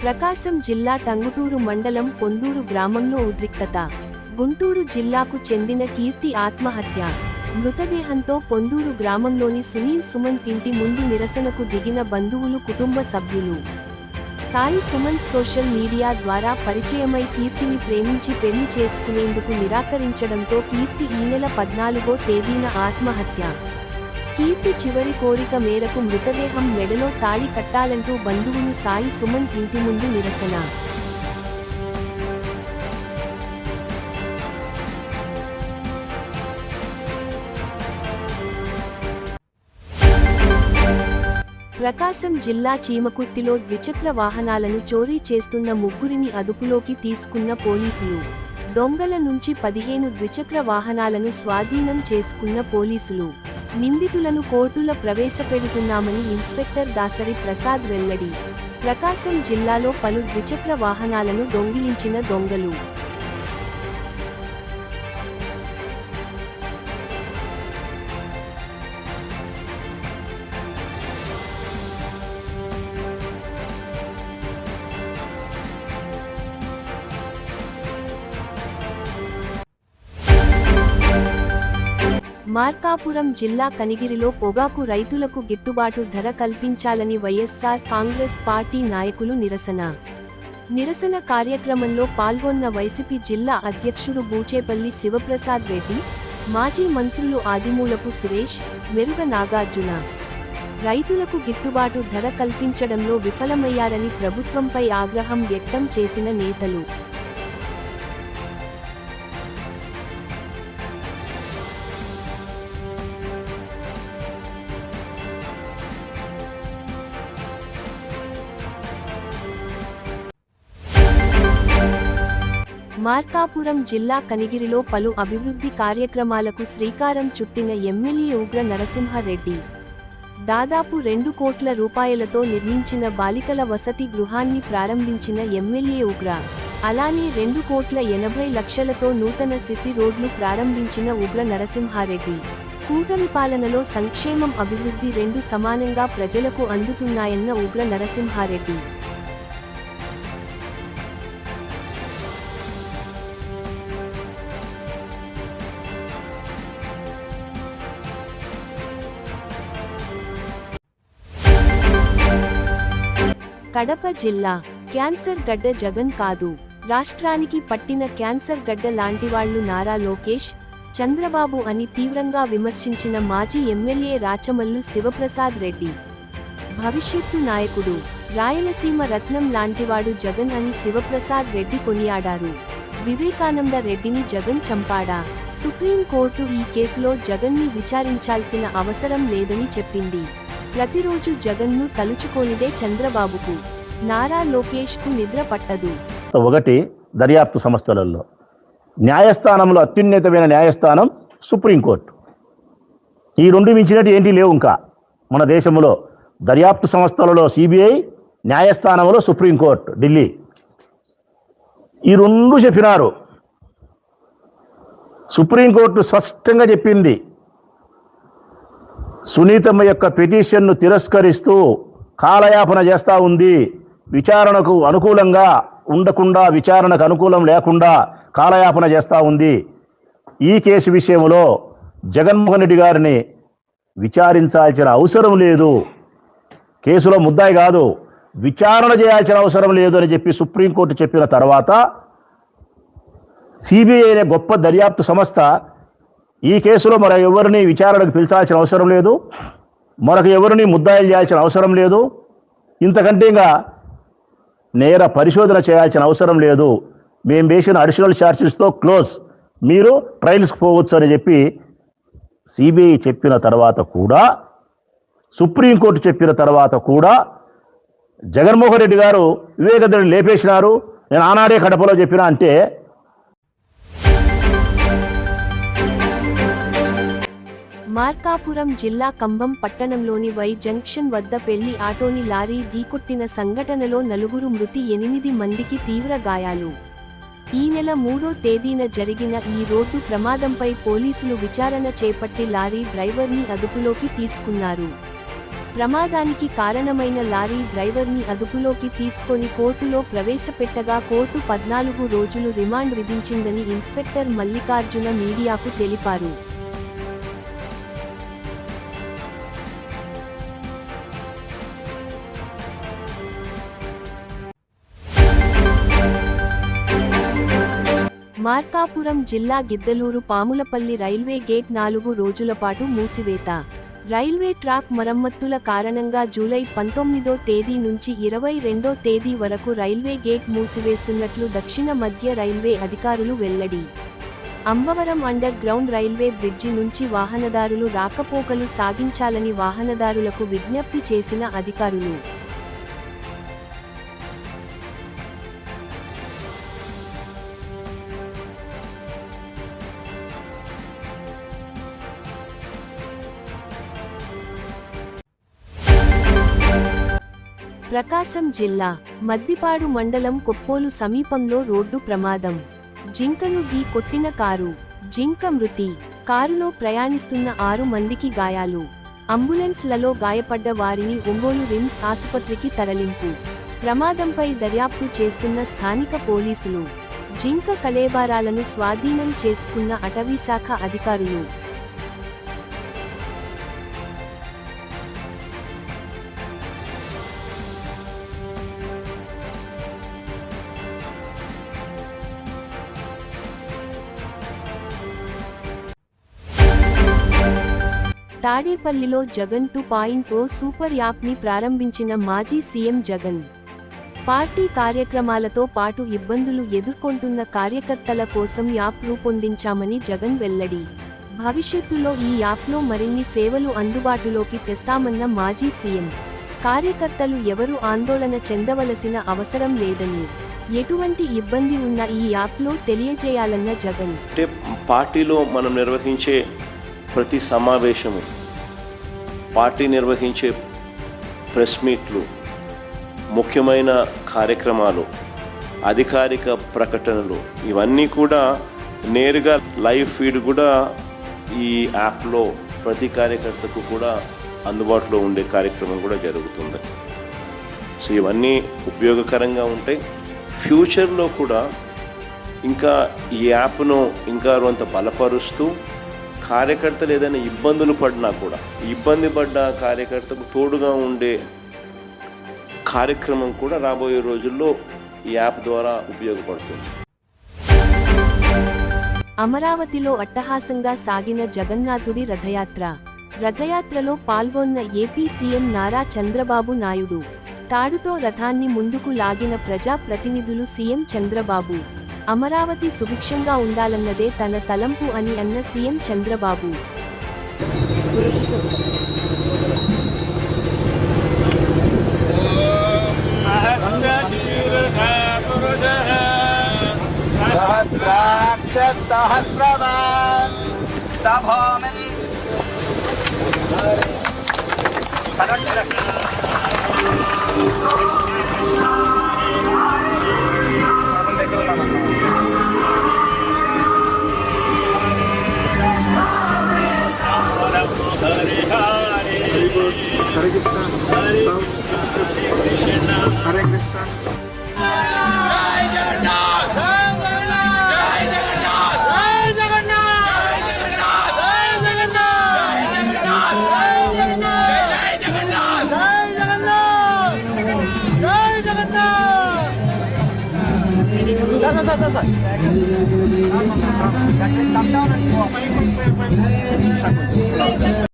ప్రకాశం జిల్లా టంగుటూరు మండలం పొందూరు గ్రామంలో ఉద్రిక్తత. గుంటూరు జిల్లాకు చెందిన కీర్తి ఆత్మహత్య. మృతదేహంతో పొందూరు గ్రామంలోని సునీల్ సుమంత్ ఇంటి ముందు నిరసనకు దిగిన బంధువులు, కుటుంబ సభ్యులు. సాయి సుమంత్ సోషల్ మీడియా ద్వారా పరిచయమై కీర్తిని ప్రేమించి పెళ్లి చేసుకునేందుకు నిరాకరించడంతో కీర్తి ఈ నెల 14వ తేదీన ఆత్మహత్య. కీర్తి చివరి కోరిక మేరకు మృతదేహం మెడలో తాళి కట్టాలంటూ బంధువులు సాయి సుమంత్ ఇంటి ముందు నిరసన. ప్రకాశం జిల్లా చీమకుర్తిలో ద్విచక్ర వాహనాలను చోరీ చేస్తున్న ముగ్గురిని అదుపులోకి తీసుకున్న పోలీసులు. దొంగల నుంచి 15 ద్విచక్ర వాహనాలను స్వాధీనం చేసుకున్న పోలీసులు. నిందితులను కోర్టులో ప్రవేశపెడుతున్నామని ఇన్స్పెక్టర్ దాసరి ప్రసాద్ వెల్లడి. ప్రకాశం జిల్లాలో పలు ద్విచక్ర వాహనాలను దొంగిలించిన దొంగలు. మార్కాపురం జిల్లా కనిగిరిలో పొగాకు రైతులకు గిట్టుబాటు ధర కల్పించాలని వైఎస్ఆర్ కాంగ్రెస్ పార్టీ నాయకులు నిరసన కార్యక్రమంలో పాల్గొన్న వైసీపీ జిల్లా అధ్యక్షుడు బూచేపల్లి శివప్రసాద్ రెడ్డి, మాజీ మంత్రులు ఆదిమూలపు సురేష్, మెరుగ నాగార్జున. రైతులకు గిట్టుబాటు ధర కల్పించడంలో విఫలమయ్యారని ప్రభుత్వంపై ఆగ్రహం వ్యక్తం చేసిన నేతలు. మార్కాపురం జిల్లా కనిగిరిలో పలు అభివృద్ధి కార్యక్రమాలకు శ్రీకారం చుట్టిన ఎమ్మెల్యే ఉగ్ర నరసింహారెడ్డి. దాదాపు 2 కోట్ల రూపాయలతో నిర్మించిన బాలికల వసతి గృహాన్ని ప్రారంభించిన ఎమ్మెల్యే ఉగ్ర. అలానే 2,80 లక్షలతో నూతన సిసి రోడ్లు ప్రారంభించిన ఉగ్ర నరసింహారెడ్డి. కూటమి పాలనలో సంక్షేమం, అభివృద్ధి 2 సమానంగా ప్రజలకు అందుతున్నాయన్న ఉగ్ర నరసింహారెడ్డి. కడప జిల్లా క్యాన్సర్ గడ్డ జగన్ కాదు, రాష్ట్రానికి పట్టిన క్యాన్సర్ గడ్డ లాంటివాళ్లు నారా లోకేష్, చంద్రబాబు అని తీవ్రంగా విమర్శించిన మాజీ ఎమ్మెల్యే రాచమల్లు శివప్రసాద్ రెడ్డి. భవిష్యత్తు నాయకుడు, రాయలసీమ రత్నం లాంటివాడు జగన్ అని శివప్రసాద్ రెడ్డి కొనియాడారు. వివేకానంద రెడ్డిని జగన్ చంపాడా? సుప్రీంకోర్టు ఈ కేసులో జగన్ని విచారించాల్సిన అవసరం లేదని చెప్పింది. ప్రతిరోజు జగన్ను తలుచుకోనిదే చంద్రబాబుకు, నారా లోకేష్కు నిద్ర పట్టదు. ఒకటి, దర్యాప్తు సంస్థలలో న్యాయస్థానంలో అత్యున్నతమైన న్యాయస్థానం సుప్రీంకోర్టు. ఈ 2 మించినట్టు ఏంటి లేవు ఇంకా మన దేశంలో. దర్యాప్తు సంస్థలలో సిబిఐ, న్యాయస్థానంలో సుప్రీంకోర్టు ఢిల్లీ. ఈ 2 చెప్పినారు. సుప్రీంకోర్టు స్పష్టంగా చెప్పింది, సునీతమ్మ యొక్క పిటిషన్ను తిరస్కరిస్తూ కాలయాపన చేస్తూ ఉంది. విచారణకు అనుకూలంగా ఉండకుండా, విచారణకు అనుకూలం లేకుండా కాలయాపన చేస్తూ ఉంది. ఈ కేసు విషయంలో జగన్మోహన్ రెడ్డి గారిని విచారించాల్సిన అవసరం లేదు, కేసులో ముద్దాయి కాదు, విచారణ చేయాల్సిన అవసరం లేదు అని చెప్పి సుప్రీంకోర్టు చెప్పిన తర్వాత సిబిఐ అనే గొప్ప దర్యాప్తు సంస్థ ఈ కేసులో మరొక ఎవరిని విచారణకు పిలిచాల్సిన అవసరం లేదు, మరొక ఎవరిని ముద్దాయిలు చేయాల్సిన అవసరం లేదు, ఇంతకంటే ఇంకా నేర పరిశోధన చేయాల్సిన అవసరం లేదు, మేము వేసిన అడిషనల్ ఛార్జెస్తో క్లోజ్, మీరు ట్రయల్స్కి పోవచ్చు అని చెప్పి సిబిఐ చెప్పిన తర్వాత కూడా, సుప్రీంకోర్టు చెప్పిన తర్వాత కూడా జగన్మోహన్ రెడ్డి గారు వివేకానందని లేపేసినారు. నేను ఆనాడే కడపలో చెప్పినా అంటే మార్కాపురం జిల్లా కంభం పట్టణంలోని వై జంక్షన్ వద్ద పెళ్లి ఆటోని లారీ ఢీకొట్టిన సంఘటనలో 4 మృతి, 8 మందికి తీవ్ర గాయాలు. ఈ నెల 3వ తేదీన జరిగిన ఈ రోడ్డు ప్రమాదంపై పోలీసులు విచారణ చేపట్టి లారీ డ్రైవర్ని అదుపులోకి తీసుకున్నారు. ప్రమాదానికి కారణమైన లారీ డ్రైవర్ని అదుపులోకి తీసుకొని కోర్టులో ప్రవేశపెట్టగా కోర్టు 14 రోజులు రిమాండ్ విధించిందని ఇన్స్పెక్టర్ మల్లికార్జున మీడియాకు తెలిపారు. మార్కాపురం జిల్లా గిద్దలూరు పాములపల్లి రైల్వే గేట్ 4 రోజుల పాటు మూసివేత. రైల్వే ట్రాక్ మరమ్మతుల కారణంగా జూలై 19వ తేదీ నుంచి 22వ తేదీ వరకు రైల్వే గేట్ మూసివేస్తున్నట్లు దక్షిణ మధ్య రైల్వే అధికారులు వెల్లడి. Ambavaram under ground railway bridge నుంచి వాహనదారులు రాకపోకలు సాగించాలని వాహనదారులకు విజ్ఞప్తి చేసిన అధికారులు. ప్రకాశం జిల్లా మద్దిపాడు మండలం కొప్పోలు సమీపంలో రోడ్డు ప్రమాదం. జింకను ఢీ కొట్టిన కారు. జింక మృతి. కారులో ప్రయాణిస్తున్న 6 మందికి గాయాలు. అంబులెన్స్లలో గాయపడ్డ వారిని ఒంగోలు రిమ్స్ ఆసుపత్రికి తరలింపు. ప్రమాదంపై దర్యాప్తు చేస్తున్న స్థానిక పోలీసులు. జింక కళేబరాలను స్వాధీనం చేసుకున్న అటవీశాఖ అధికారులు. తాడేపల్లిలో జగన్ 2.0 సూపర్ యాప్ని ప్రారంభించిన మాజీ సీఎం జగన్. పార్టీ కార్యక్రమాలతో పాటు ఇబ్బందులు ఎదుర్కొంటున్న కార్యకర్తల కోసం యాప్ రూపొందించామని జగన్ వెల్లడి. భవిష్యత్తులో ఈ యాప్లో మరిన్ని సేవలు అందుబాటులోకి తెస్తామన్న మాజీ సీఎం. కార్యకర్తలు ఎవరూ ఆందోళన చెందవలసిన అవసరం లేదని, ఎటువంటి ఇబ్బంది ఉన్నా ఈ యాప్లో తెలియజేయాలన్న జగన్. పార్టీలో మనం నిర్వహించే ప్రతి సమావేశము, పార్టీ నిర్వహించే ప్రెస్ మీట్లు, ముఖ్యమైన కార్యక్రమాలు, అధికారిక ప్రకటనలు ఇవన్నీ కూడా నేరుగా లైవ్ ఫీడ్ కూడా ఈ యాప్లో ప్రతి కార్యకర్తకు కూడా అందుబాటులో ఉండే కార్యక్రమం కూడా జరుగుతుంది. సో ఇవన్నీ ఉపయోగకరంగా ఉంటాయి. ఫ్యూచర్లో కూడా ఇంకా ఈ యాప్ను ఇంకా కొంత బలపరుస్తూ కార్యకర్తలు ఏదైనా ఇబ్బందులు పడినా కూడా ఇబ్బంది పడ్డ కార్యకర్తకు తోడుగా ఉండే కార్యక్రమం కూడా రాబోయే రోజుల్లో ఈ యాప్ ద్వారా ఉపయోగపడుతుంది. అమరావతిలో అట్టహాసంగా సాగిన జగన్నాథుడి రథయాత్ర. రథయాత్రలో పాల్గొన్న ఏపీ సీఎం నారా చంద్రబాబు నాయుడు. తాడుతో రథాన్ని ముందుకు లాగిన ప్రజా ప్రతినిధులు సీఎం చంద్రబాబు. అమరావతి సుభిక్షంగా ఉండాలన్నదే తన తలంపు అని అన్న CM Chandrababu. Hare Krishna. Jai Jagannath. Jai Jagannath. Jai Jagannath. Jai Jagannath. Jai Jagannath. Jai Jagannath. Jai Jagannath. Jai Jagannath. Jai Jagannath.